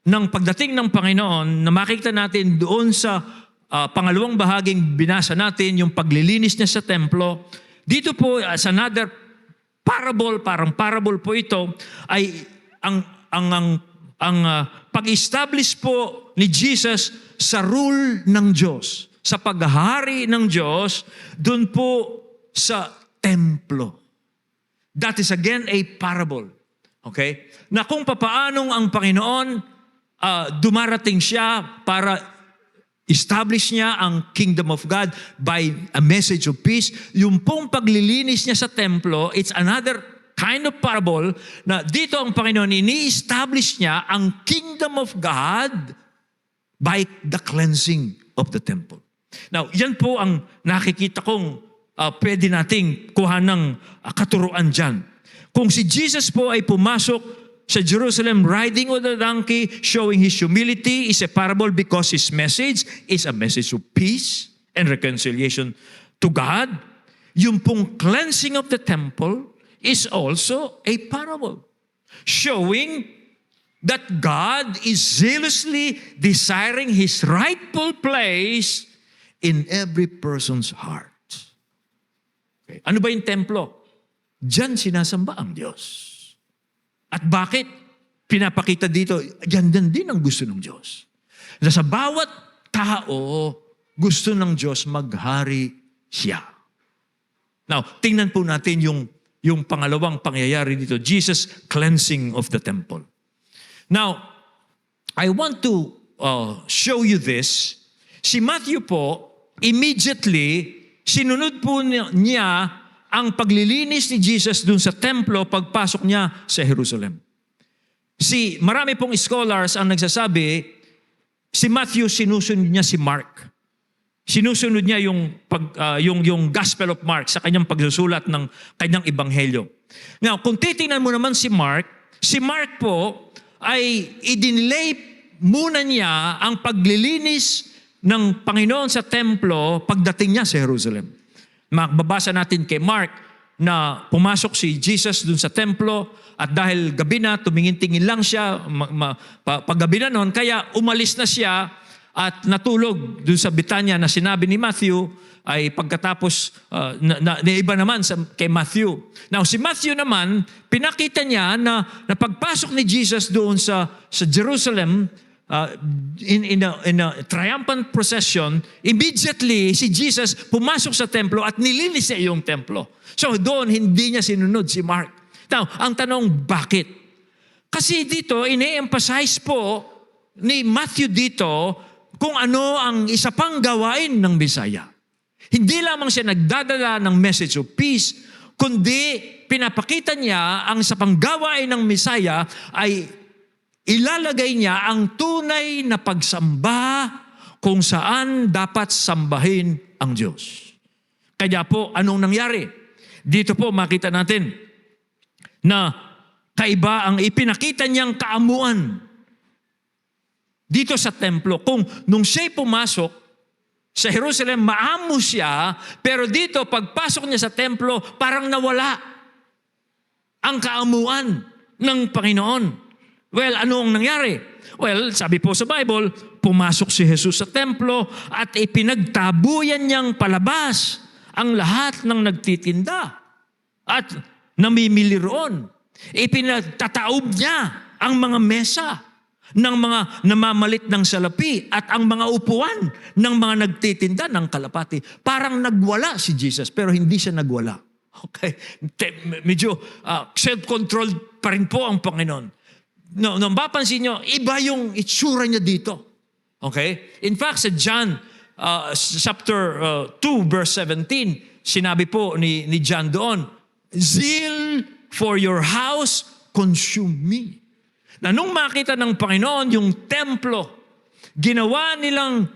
ng pagdating ng Panginoon na makikita natin doon sa pangalawang bahaging binasa natin, yung paglilinis niya sa templo. Dito po, as another parable, parang parable po ito, ay ang pag-establish po ni Jesus sa rule ng Diyos, sa paghahari ng Diyos, doon po sa templo. That is again a parable. Okay? Na kung papaanong ang Panginoon dumarating siya para establish niya ang kingdom of God by a message of peace. Yung pong paglilinis niya sa templo, it's another kind of parable na dito ang Panginoon, ini-establish niya ang kingdom of God by the cleansing of the temple. Now, yan po ang nakikita kong pwede nating kuha ng katuruan dyan. Kung si Jesus po ay pumasok sa Jerusalem riding on a donkey, showing His humility, is a parable because His message is a message of peace and reconciliation to God. Yung pong cleansing of the temple is also a parable, showing that God is zealously desiring His rightful place in every person's heart. Okay. Ano ba yung templo? Diyan sinasamba ang Diyos. At bakit pinapakita dito? Yan din ang gusto ng Diyos. Na sa bawat tao, gusto ng Diyos maghari siya. Now, tingnan po natin yung pangalawang pangyayari dito, Jesus cleansing of the temple. Now, I want to show you this. Si Matthew po, immediately, sinunod po niya ang paglilinis ni Jesus dun sa templo pagpasok niya sa Jerusalem. Marami pong scholars ang nagsasabi, si Matthew sinusunod niya si Mark. Sinusunod niya yung Gospel of Mark sa kanyang pagsusulat ng kanyang ebanghelyo. Now, kung titingnan mo naman si Mark po ay idinilay muna niya ang paglilinis ng Panginoon sa templo pagdating niya sa Jerusalem. Magbabasa natin kay Mark na pumasok si Jesus dun sa templo at dahil gabi na, tumingin-tingin lang siya, paggabi na noon, kaya umalis na siya at natulog doon sa Betania na sinabi ni Matthew ay pagkatapos na iba naman kay Matthew. Now si Matthew naman, pinakita niya na pagpasok ni Jesus doon sa Jerusalem, in a triumphant procession, immediately si Jesus pumasok sa templo at nilinis niya yung templo. So doon hindi niya sinunod si Mark. Now, ang tanong, bakit? Kasi dito, ine-emphasize po ni Matthew dito kung ano ang isa pang gawain ng Bisaya. Hindi lamang siya nagdadala ng message of peace, kundi pinapakita niya ang isa pang gawain ng Bisaya ay ilalagay niya ang tunay na pagsamba kung saan dapat sambahin ang Diyos. Kaya po, anong nangyari? Dito po makita natin na kaiba ang ipinakita niyang kaamuan dito sa templo. Kung nung siya'y pumasok sa Jerusalem, maamo siya, pero dito, pagpasok niya sa templo, parang nawala ang kaamuan ng Panginoon. Well, ano ang nangyari? Well, sabi po sa Bible, pumasok si Jesus sa templo at ipinagtabuyan niyang palabas ang lahat ng nagtitinda at namimili roon. Ipinagtataob niya ang mga mesa ng mga namamalit ng salapi at ang mga upuan ng mga nagtitinda ng kalapati. Parang nagwala si Jesus, pero hindi siya nagwala. Okay? Medyo self-controlled pa rin po ang Panginoon. No, nung mapapansin nyo, iba yung itsura niya dito. Okay? In fact, sa John chapter 2, verse 17, sinabi po ni John doon, "Zeal for your house consume me." Na nung makita ng Panginoon yung templo, ginawa nilang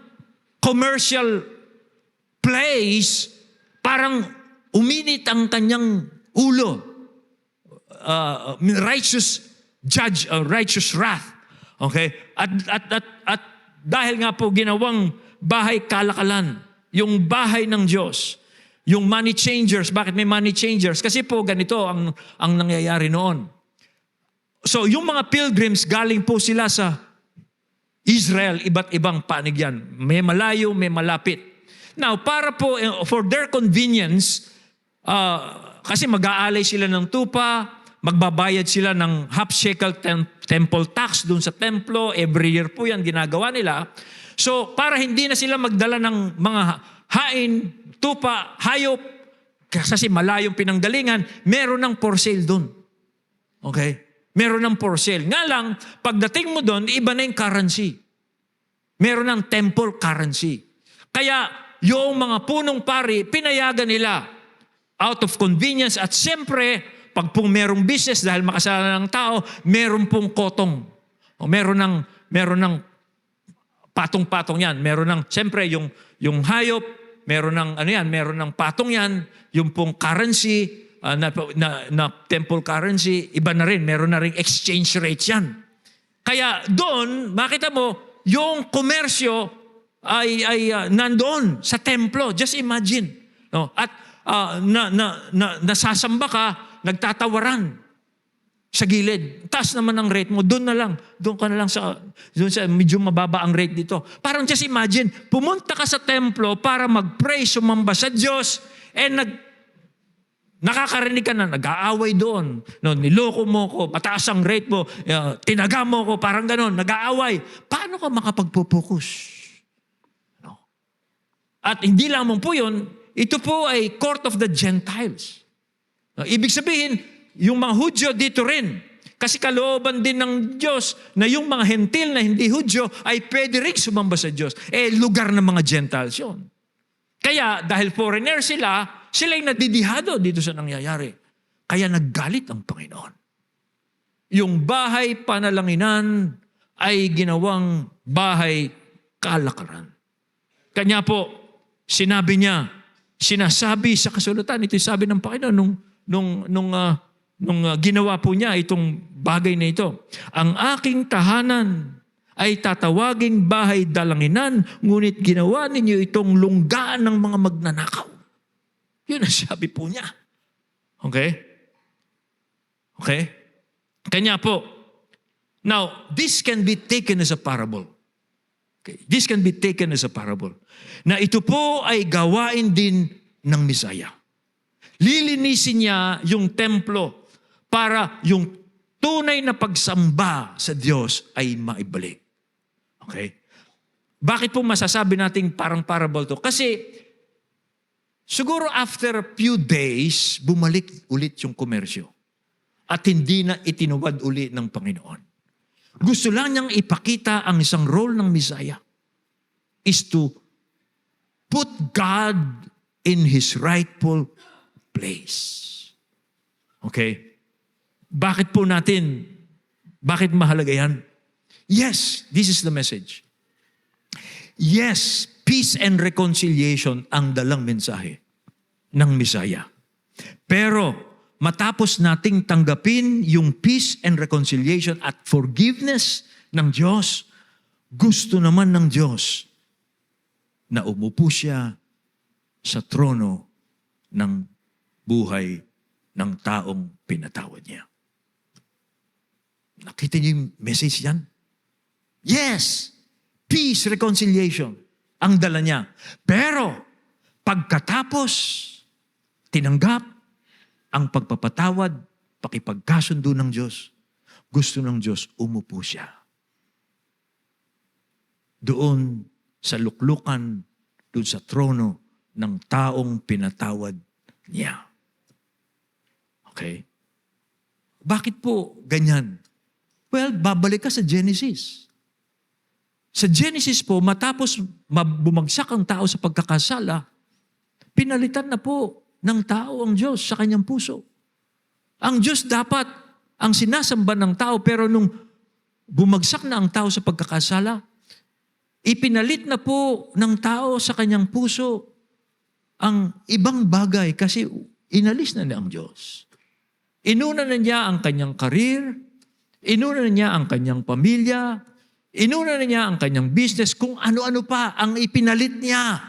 commercial place, parang uminit ang kanyang ulo. Righteous judge, righteous wrath. Okay? At dahil nga po ginawang bahay kalakalan, yung bahay ng Diyos, yung money changers. Bakit may money changers? Kasi po ganito ang nangyayari noon. So yung mga pilgrims, galing po sila sa Israel, iba't ibang panig yan. May malayo, may malapit. Now, para po, for their convenience, kasi mag-aalay sila ng tupa, magbabayad sila ng half shekel temple tax dun sa templo. Every year po yan, ginagawa nila. So, para hindi na sila magdala ng mga hain, tupa, hayop, kasi malayong pinanggalingan, meron ng for sale dun. Okay? Meron ng for sale. Nga lang, pagdating mo doon, iba na yung currency. Meron ng temple currency. Kaya, yung mga punong pari, pinayagan nila out of convenience. At siyempre, pag pong merong business, dahil makasalanan ng tao, meron pong kotong. O meron ng patong-patong yan. Meron ng, siyempre, yung hayop, meron ng, meron ng patong yan. Yung pong currency, na temple currency, iba na rin, meron na rin exchange rates yan. Kaya doon, makita mo, yung komersyo ay nandoon sa templo. Just imagine. No? At nasasamba ka, nagtatawaran sa gilid. Taas naman ang rate mo, doon na lang. Doon ka na lang sa medyo mababa ang rate dito. Parang just imagine, pumunta ka sa templo para mag-pray, sumamba sa Diyos, and nakakarinig ka na, nag-aaway doon. No, niloko mo ko, pataas ang rate mo, tinaga mo ko, parang ganon, nag-aaway. Paano ka makapagpupokus? No. At hindi lamang po yun, ito po ay court of the Gentiles. No, ibig sabihin, yung mga Hudyo dito rin. Kasi kalooban din ng Diyos na yung mga hentil na hindi Hudyo ay pwede rin sumamba sa Diyos. Lugar ng mga Gentiles yun. Kaya dahil foreigner sila'y nadidihado dito sa nangyayari. Kaya naggalit ang Panginoon. Yung bahay panalanginan ay ginawang bahay kalakaran. Kanya po, sinabi niya, sinasabi sa kasulatan, ito sabi ng Panginoon nung ginawa po niya itong bagay na ito. Ang aking tahanan ay tatawaging bahay dalanginan, ngunit ginawa ninyo itong lunggaan ng mga magnanakaw. Yun ang sabi po niya. Okay? Okay? Kanya po. Now, this can be taken as a parable. Okay. This can be taken as a parable. Na ito po ay gawain din ng Messiah. Lilinisin niya yung templo para yung tunay na pagsamba sa Diyos ay maibalik. Okay? Bakit po masasabi nating parang parable to? Kasi siguro after a few days, bumalik ulit yung komersyo. At hindi na itinuwad uli ng Panginoon. Gusto lang niyang ipakita ang isang role ng Messiah is to put God in His rightful place. Okay? Bakit mahalaga yan? Yes, this is the message. Yes, peace and reconciliation ang dalang mensahe ng Messiah. Pero matapos nating tanggapin yung peace and reconciliation at forgiveness ng Diyos, gusto naman ng Diyos na umupo siya sa trono ng buhay ng taong pinatawad niya. Nakita niyo yung message yan? Yes! Peace, reconciliation ang dala niya. Pero pagkatapos tinanggap ang pagpapatawad, pakipagkasundo ng Diyos, gusto ng Diyos umupo siya. Doon sa luklukan, doon sa trono ng taong pinatawad niya. Okay? Bakit po ganyan? Well, babalik ka sa Genesis. Sa Genesis po, matapos bumagsak ang tao sa pagkakasala, pinalitan na po ng tao ang Diyos sa kanyang puso. Ang Diyos dapat ang sinasamba ng tao, pero nung bumagsak na ang tao sa pagkakasala, ipinalit na po ng tao sa kanyang puso ang ibang bagay kasi inalis na niya ang Diyos. Inuna na niya ang kanyang karir, inuna na niya ang kanyang pamilya, inuna na niya ang kanyang business, kung ano-ano pa ang ipinalit niya.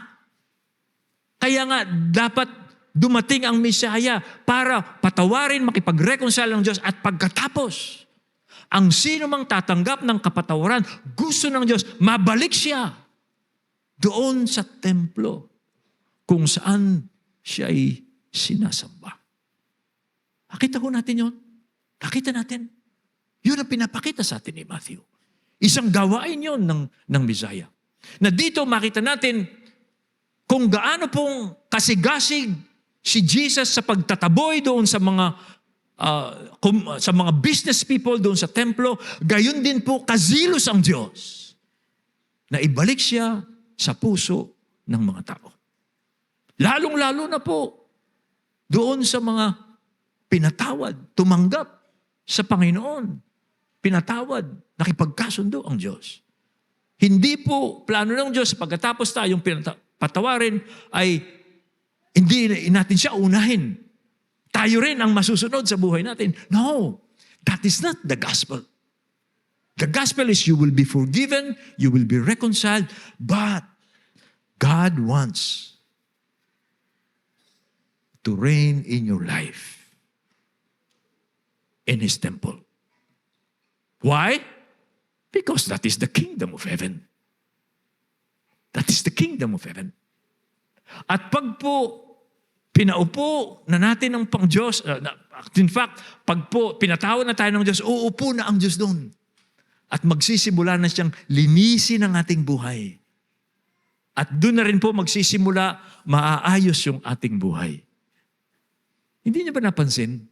Kaya nga, dapat dumating ang Messiah para patawarin, makipag-reconcile ng Diyos at pagkatapos, ang sino mang tatanggap ng kapatawaran, gusto ng Diyos, mabalik siya doon sa templo kung saan siya ay sinasamba. Nakita ko natin yun. Nakita natin. Yun ang pinapakita sa atin ni Matthew. Isang gawain yun ng Messiah. Na dito makita natin kung gaano pong kasigasig si Jesus sa pagtataboy doon sa mga business people doon sa templo, gayon din po kazilos ang Diyos na ibalik siya sa puso ng mga tao. Lalong-lalo na po doon sa mga pinatawad, tumanggap sa Panginoon, pinatawad, nakipagkasundo ang Diyos. Hindi po plano ng Diyos pagkatapos tayong patawarin ay hindi natin siya unahin. Tayo rin ang masusunod sa buhay natin. No, that is not the gospel. The gospel is you will be forgiven, you will be reconciled, but God wants to reign in your life in His temple. Why? Because that is the kingdom of heaven. That is the kingdom of heaven. At pag po pinaupo na natin ng Pang-Diyos, in fact, pag po pinatawad na tayo ng Diyos, uupo na ang Diyos doon. At magsisimula na siyang linisin ang ating buhay. At doon na rin po magsisimula, maaayos yung ating buhay. Hindi niyo ba napansin?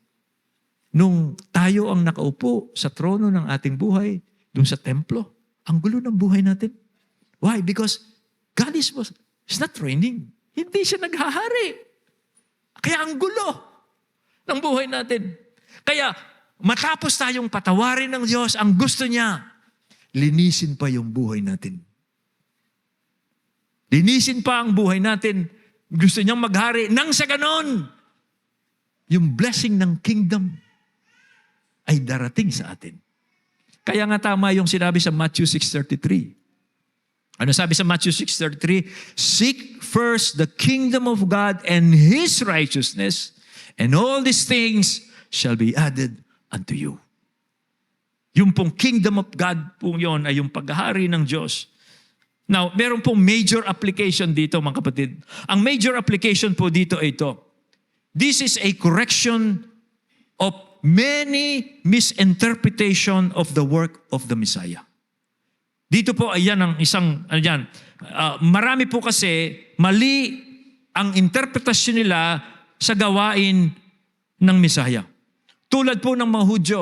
Nung tayo ang nakaupo sa trono ng ating buhay, doon sa templo, ang gulo ng buhay natin. Why? Because God is not reigning. Hindi siya naghahari. Kaya ang gulo ng buhay natin. Kaya matapos tayong patawarin ng Diyos, ang gusto niya, linisin pa yung buhay natin. Linisin pa ang buhay natin. Gusto niyang maghari. Nang sa ganon, yung blessing ng kingdom ay darating sa atin. Kaya nga tama yung sinabi sa Matthew 6:33. Ano sabi sa Matthew 6:33? Seek first the kingdom of God and His righteousness, and all these things shall be added unto you. Yung pong kingdom of God po yun ay yung paghahari ng Diyos. Now, meron pong major application dito, mga kapatid. Ang major application po dito ay ito. This is a correction of many misinterpretation of the work of the Messiah. Dito po, ayan ang isang, marami po kasi mali ang interpretasyon nila sa gawain ng Messiah. Tulad po ng mga Hudyo.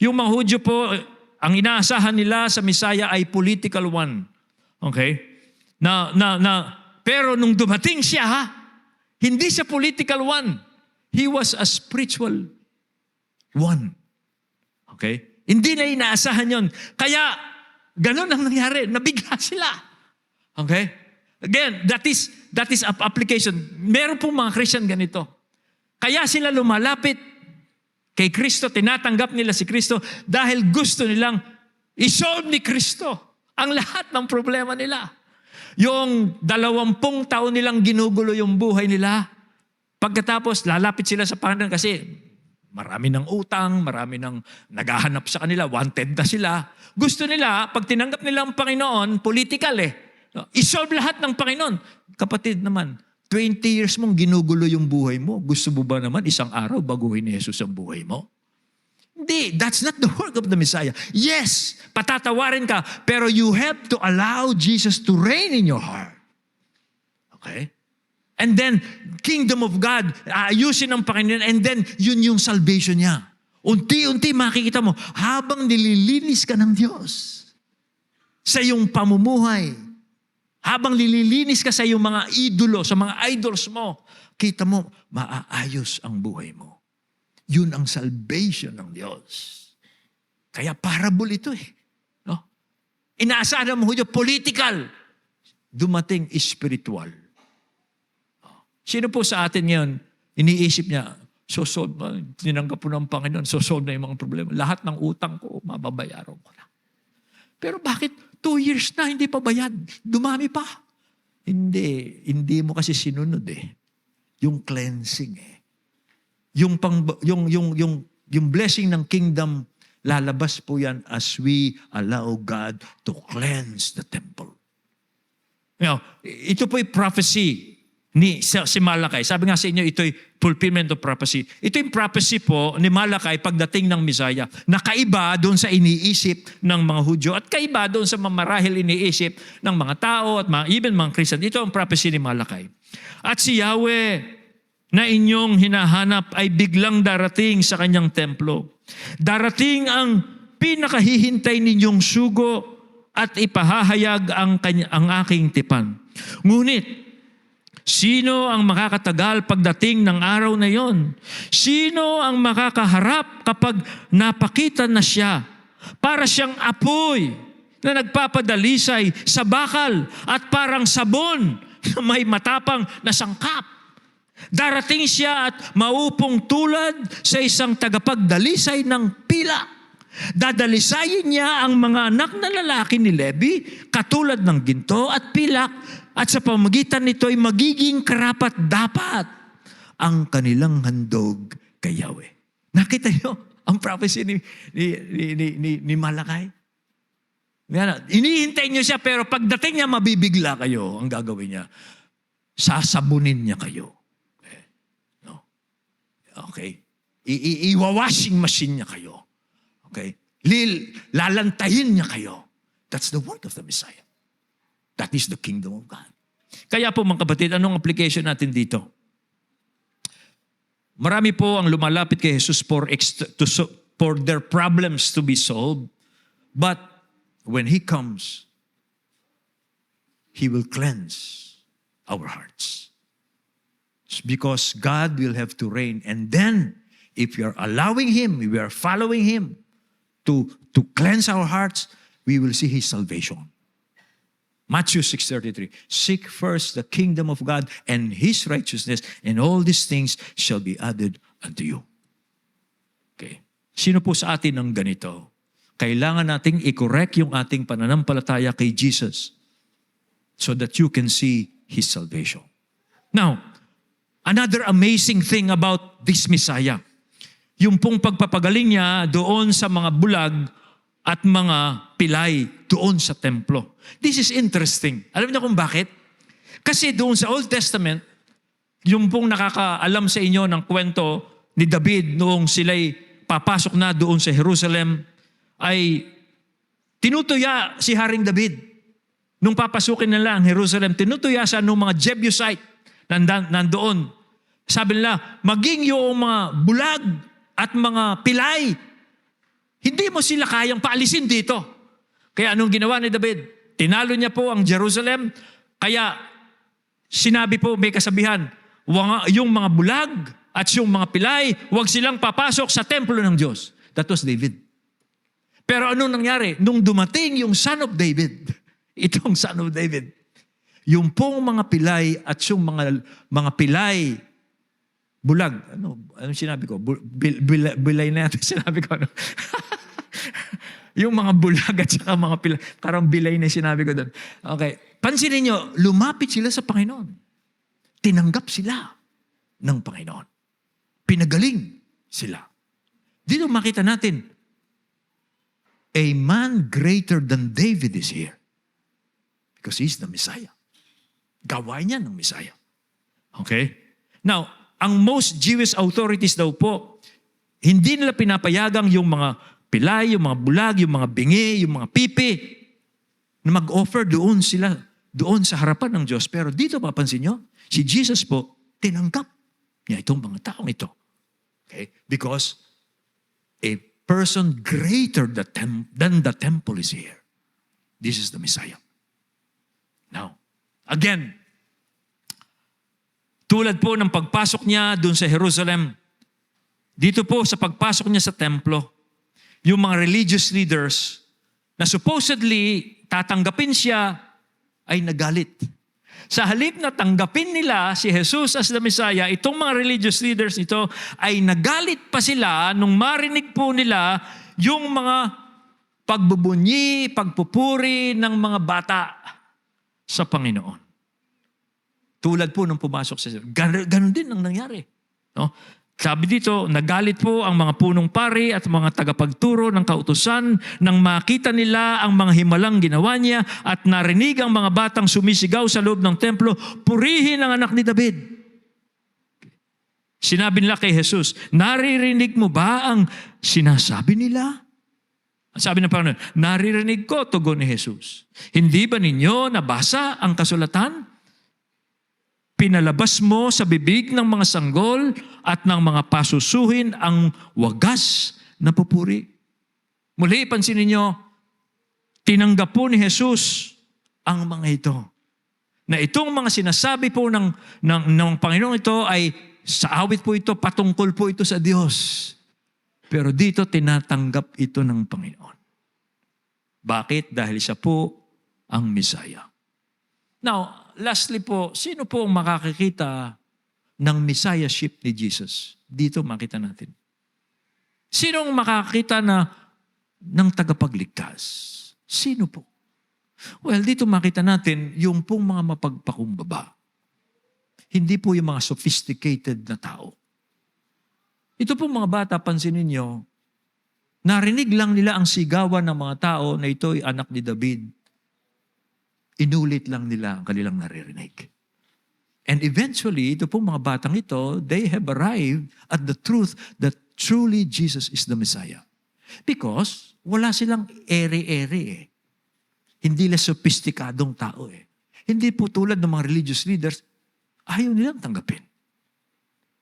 Yung mga Hudyo po, ang inaasahan nila sa Messiah ay political one. Okay? Pero nung dumating siya, hindi siya political one. He was a spiritual one. Okay? Hindi na inaasahan yon. Kaya, ganun ang nangyari. Nabigla sila. Okay? Again, that is application. Meron pong mga Christian ganito. Kaya sila lumalapit kay Kristo, tinatanggap nila si Kristo dahil gusto nilang isolve ni Kristo ang lahat ng problema nila. Yung 20 taon nilang ginugulo yung buhay nila, pagkatapos lalapit sila sa Panginoon kasi marami ng utang, marami ng naghahanap sa kanila, wanted na sila. Gusto nila, pag tinanggap nila ang Panginoon, political isolve lahat ng Panginoon. Kapatid naman, 20 years mong ginugulo yung buhay mo. Gusto mo ba naman isang araw baguhin ni Jesus ang buhay mo? Hindi, that's not the work of the Messiah. Yes, patatawarin ka, pero you have to allow Jesus to reign in your heart. Okay? And then, kingdom of God, ayusin ng Panginoon, and then, yun yung salvation niya. Unti-unti makikita mo, habang nililinis ka ng Diyos sa iyong pamumuhay, habang nililinis ka sa iyong mga idolo, sa mga idols mo, kita mo, maaayos ang buhay mo. Yun ang salvation ng Diyos. Kaya parable ito No? Inaasahan mo Hudyo, political. Dumating spiritual. Sino po sa atin ngayon, iniisip niya, tinanggap po ng Panginoon, solve na yung mga problema. Lahat ng utang ko, mababayaran ko na. Pero bakit 2 years na, hindi pa bayad? Dumami pa. Hindi mo kasi sinunod Yung cleansing Yung blessing ng kingdom, lalabas po yan as we allow God to cleanse the temple. Ito po yung prophecy si Malakay. Sabi nga sa inyo, ito yung fulfillment of prophecy. Ito yung prophecy po ni Malakay pagdating ng Messiah. Nakaiba doon sa iniisip ng mga Hudyo at kaiba doon sa marahil iniisip ng mga tao at even mga Christian. Ito ang prophecy ni Malakay. At si Yahweh na inyong hinahanap ay biglang darating sa kanyang templo. Darating ang pinakahihintay ninyong sugo at ipahahayag ang aking tipan. Ngunit, sino ang makakatagal pagdating ng araw na yon? Sino ang makakaharap kapag napakita na siya? Para siyang apoy na nagpapadalisay sa bakal at parang sabon na may matapang na sangkap. Darating siya at maupong tulad sa isang tagapagdalisay ng pilak. Dadalisayin niya ang mga anak na lalaki ni Levi, katulad ng ginto at pilak, at sa pamagitan nito ay magiging karapat-dapat ang kanilang handog kay Yahweh. Nakita niyo ang prophecy ni Malakay? Inihintay niyo siya, pero pagdating niya, mabibigla kayo. Ang gagawin niya, sasabunin niya kayo. Okay? Iwa-washing machine niya kayo. Okay? Lalantayin niya kayo. That's the work of the Messiah. That is the kingdom of God. Kaya po mga kapatid, anong application natin dito? Marami po ang lumalapit kay Jesus for their problems to be solved. But when He comes, He will cleanse our hearts. It's because God will have to reign. And then, if we are allowing Him, we are following Him to cleanse our hearts, we will see His salvation. Matthew 6:33, seek first the kingdom of God and His righteousness, and all these things shall be added unto you. Okay. Sino po sa atin ang ganito? Kailangan nating i-correct yung ating pananampalataya kay Jesus so that you can see His salvation. Now, another amazing thing about this Messiah, yung pong pagpapagaling niya doon sa mga bulag at mga pilay doon sa templo. This is interesting. Alam niyo kung bakit? Kasi doon sa Old Testament, yung pong nakakaalam sa inyo ng kwento ni David noong sila'y papasok na doon sa Jerusalem, ay tinutuya si Haring David. Nung papasukin nila ang Jerusalem, tinutuya sa nung mga Jebusite nandoon. Sabi nila, maging yung mga bulag at mga pilay, hindi mo sila kayang paalisin dito. Kaya anong ginawa ni David? Tinalo niya po ang Jerusalem, kaya sinabi po, may kasabihan, yung mga bulag at yung mga pilay, huwag silang papasok sa templo ng Diyos. That was David. Pero anong nangyari? Nung dumating yung son of David, itong son of David, yung pong mga pilay at yung mga pilay, bulag, ano sinabi ko? Bilay na yata sinabi ko. Ano? Yung mga bulag at saka mga pilay, parang bilay na sinabi ko doon. Okay. Pansinin nyo, lumapit sila sa Panginoon. Tinanggap sila ng Panginoon. Pinagaling sila. Dito makita natin, a man greater than David is here. Because he's the Messiah. Gawain niya ng Messiah. Okay? Now, ang most Jewish authorities daw po, hindi nila pinapayagang yung mga pilay, yung mga bulag, yung mga bingi, yung mga pipi, na mag-offer doon sila, doon sa harapan ng Diyos. Pero dito papansin nyo, si Jesus po, tinanggap niya itong mga taong ito. Okay? Because a person greater than the temple is here. This is the Messiah. Now, again, tulad po ng pagpasok niya doon sa Jerusalem, dito po sa pagpasok niya sa templo, yung mga religious leaders na supposedly tatanggapin siya ay nagalit. Sa halip na tanggapin nila si Jesus as the Messiah, itong mga religious leaders ito ay nagalit pa sila nung marinig po nila yung mga pagbubunyi, pagpupuri ng mga bata sa Panginoon. Tulad po nung pumasok sa ganun din ang nangyari. No? Sabi dito, nagalit po ang mga punong pari at mga tagapagturo ng kautusan nang makita nila ang mga himalang ginawa niya at narinig ang mga batang sumisigaw sa loob ng templo, purihin ang anak ni David. Sinabi nila kay Jesus, naririnig mo ba ang sinasabi nila? Sabi ng Panginoon, naririnig ko, tugon ni Jesus. Hindi ba ninyo nabasa ang kasulatan? Pinalabas mo sa bibig ng mga sanggol at ng mga pasusuhin ang wagas na pupuri. Muli, pansinin niyo, tinanggap po ni Jesus ang mga ito. Na itong mga sinasabi po ng Panginoon ito ay sa awit po ito, patungkol po ito sa Diyos. Pero dito tinatanggap ito ng Panginoon. Bakit? Dahil siya po ang Messiah. Now, lastly po, sino po ang makakakita ng Messiahship ni Jesus? Dito makita natin. Sino ang makakakita ng tagapagligtas? Sino po? Well, dito makita natin yung pong mga mapagpakumbaba. Hindi po yung mga sophisticated na tao. Ito pong mga bata, pansinin nyo, narinig lang nila ang sigawan ng mga tao na ito ay anak ni David. Inulit lang nila ang kanilang naririnig. And eventually, ito pong mga batang ito, they have arrived at the truth that truly Jesus is the Messiah. Because wala silang ere-ere eh. Hindi lang sophisticadong tao eh. Hindi po tulad ng mga religious leaders, ayaw nilang tanggapin.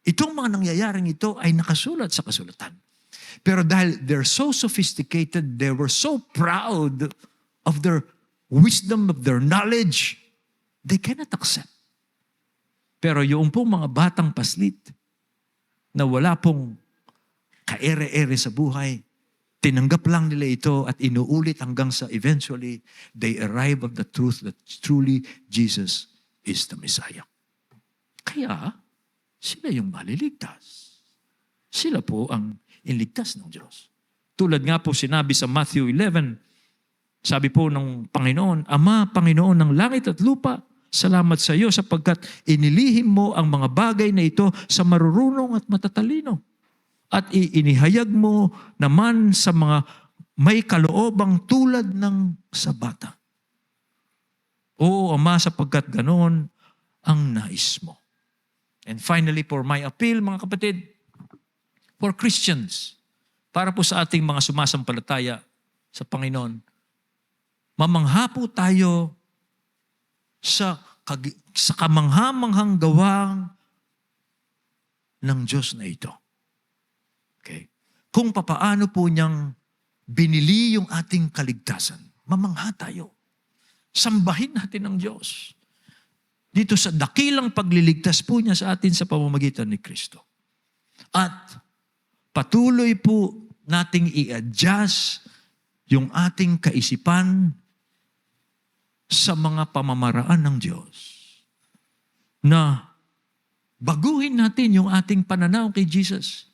Itong mga nangyayaring ito ay nakasulat sa kasulatan. Pero dahil they're so sophisticated, they were so proud of their wisdom, of their knowledge, they cannot accept. Pero yung pong mga batang paslit na wala pong kaere-ere sa buhay, tinanggap lang nila ito at inuulit hanggang sa eventually they arrive of the truth that truly Jesus is the Messiah. Kaya, sila yung maliligtas. Sila po ang iligtas ng Diyos. Tulad nga po sinabi sa Matthew 11, sabi po ng Panginoon, Ama, Panginoon ng langit at lupa, salamat sa iyo sapagkat inilihim mo ang mga bagay na ito sa marurunong at matatalino. At inihayag mo naman sa mga may kaloobang tulad ng sa bata. Oo, Ama, sapagkat ganoon ang nais mo. And finally, for my appeal, mga kapatid, for Christians, para po sa ating mga sumasampalataya sa Panginoon, mamangha po tayo sa kamangha-manghang gawang ng Diyos na ito. Okay? Kung papaano po niyang binili yung ating kaligtasan, mamangha tayo. Sambahin natin ang Diyos. Dito sa dakilang pagliligtas po niya sa atin sa pamamagitan ni Kristo. At patuloy po nating i-adjust yung ating kaisipan sa mga pamamaraan ng Diyos. Na baguhin natin yung ating pananaw kay Jesus.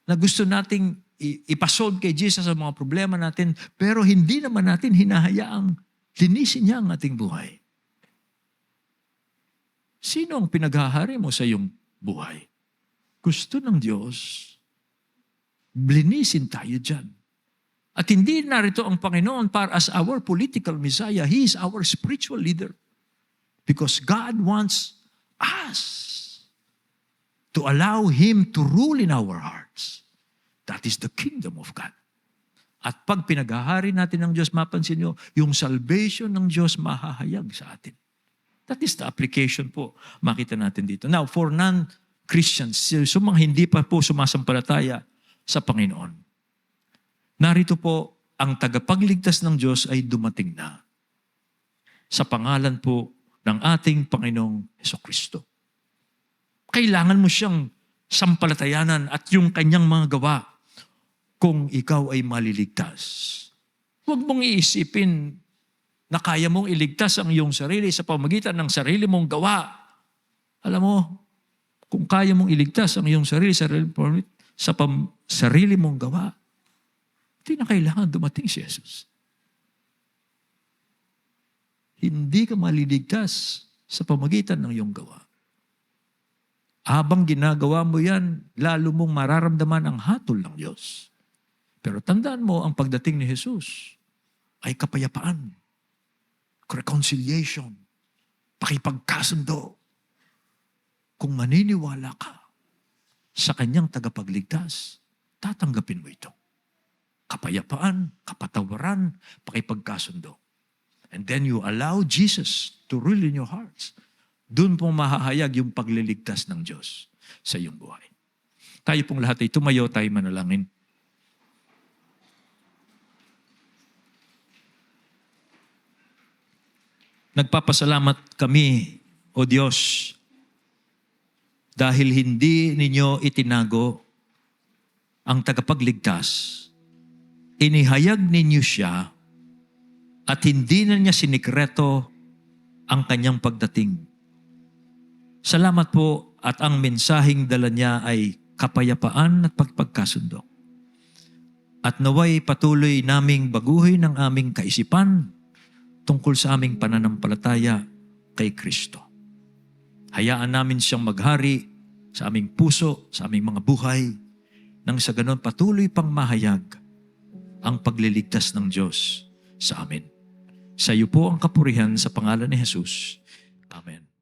Na gusto nating ipasolve kay Jesus ang mga problema natin, pero hindi naman natin hinahayaang linisin niya ang ating buhay. Sino ang pinaghahari mo sa iyong buhay? Gusto ng Diyos, linisin tayo dyan. At hindi narito ang Panginoon para as our political Messiah. He is our spiritual leader. Because God wants us to allow Him to rule in our hearts. That is the kingdom of God. At pag pinaghahari natin ng Diyos, mapansin nyo, yung salvation ng Diyos mahahayag sa atin. That is the application po. Makita natin dito. Now, for non-Christians, so mga hindi pa po sumasampalataya sa Panginoon, narito po, ang tagapagligtas ng Diyos ay dumating na sa pangalan po ng ating Panginoong Hesukristo. Kailangan mo siyang sampalatayanan at yung kanyang mga gawa kung ikaw ay maliligtas. Huwag mong iisipin na kaya mong iligtas ang iyong sarili sa pamamagitan ng sarili mong gawa. Alam mo, kung kaya mong iligtas ang iyong sarili sa sarili mong gawa, hindi na kailangan dumating si Jesus. Hindi ka maliligtas sa pamamagitan ng iyong gawa. Habang ginagawa mo yan, lalo mong mararamdaman ang hatol ng Diyos. Pero tandaan mo, ang pagdating ni Jesus ay kapayapaan, reconciliation, pakipagkasundo. Kung maniniwala ka sa kanyang tagapagligtas, tatanggapin mo ito. Kapayapaan, kapatawaran, pakipagkasundo. And then you allow Jesus to rule in your hearts. Doon pong mahahayag yung pagliligtas ng Diyos sa iyong buhay. Tayo pong lahat ay tumayo, tayo manalangin. Nagpapasalamat kami, O Diyos, dahil hindi ninyo itinago ang tagapagligtas. Inihayag ninyo siya at hindi na niya sinikreto ang kanyang pagdating. Salamat po at ang mensaheng dala niya ay kapayapaan at pagpagkasundo. At naway patuloy naming baguhin ang aming kaisipan tungkol sa aming pananampalataya kay Kristo. Hayaan namin siyang maghari sa aming puso, sa aming mga buhay, nang sa ganon patuloy pang mahayag ang pagliligtas ng Diyos sa amin. Sa iyo po ang kapurihan sa pangalan ni Jesus. Amen.